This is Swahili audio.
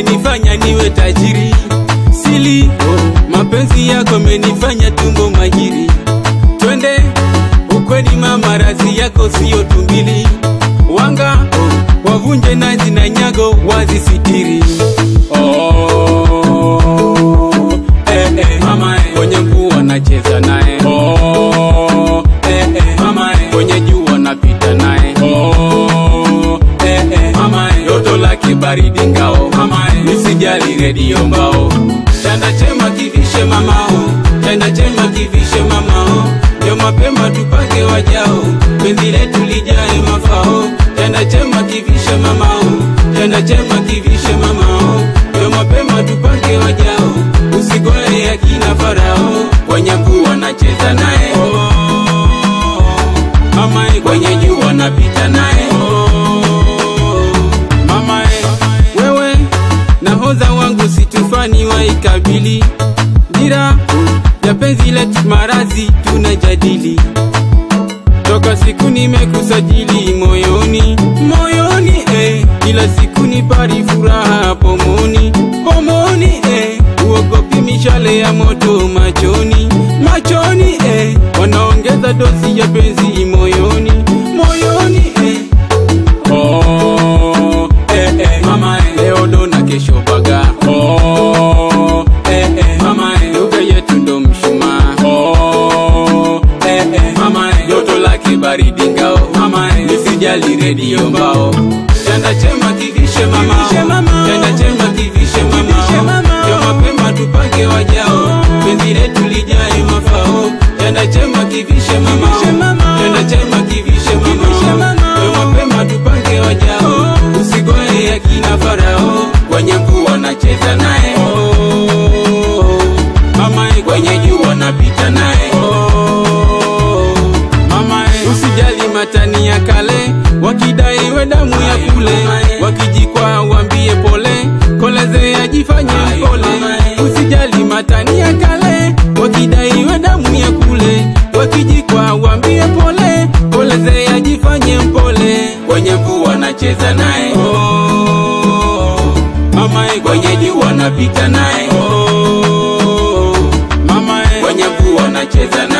umenifanya niwe tajiri. Sili, mapenzi yako menifanya tumbo majiri. Twende, ukweli mama razi yako siyo tumbili. Wanga, wavunje nazi na nyago wazi sitiri. Mama kwenye mvua nacheza nae. Mama kwenye jua napita nae. Joto lake baridi ngao. Nisijali redio mbao. Chanda chema kivishe mamao. Chanda chema kivishe mamao. Ndio mapema tupange wajao. Penzi letu lijae mafao. Chanda chema kivishe mamao. Chanda chema kivishe mamao. Ndio mapema tupange wajao. Usigoe akina Farao. Kwenye mvua nacheza nae. Mama kwenye jua napita nae. Mama wewe nahodha wangu situfani waikabili. Dira ya penzi letu marazi tunajadili. Toka siku nimekusajili moyoni. Moyoni kila siku nipari furaha pomoni. Pomoni uogopi mishale ya moto machoni. Machoni wanaongeza dozi ya penzi moyoni. Moyoni mama leo dona kesho baga. Mama lugha yetu ndo mshuma. Mama joto lake baridi ngao. Mama nisijali redio mbao. Chanda chema kivishe mama. Chanda chema kivishe mama. Ndio mapema tupange wajao. Penzi letu lijae mafao. Chanda chema kivishe mama. Chanda chema kivishe mama. Ndio mapema tupange wajao. Usigoe akina Farao. Kwenye mvua nacheza nae. Mama kwenye jua napita nae. Mama usijali matani ya kale. Wakidai we damu ya kule. Wakijikwa wambie pole. Koleze ajifanye mpole. Usijali matani ya kale. Wakidai we damu ya kule. Wakijikwa wambie pole. Koleze ajifanye mpole. Kwenye mvua nacheza nae. Mama kwenye jua napita nae. Mama kwenye mvua nacheza nae.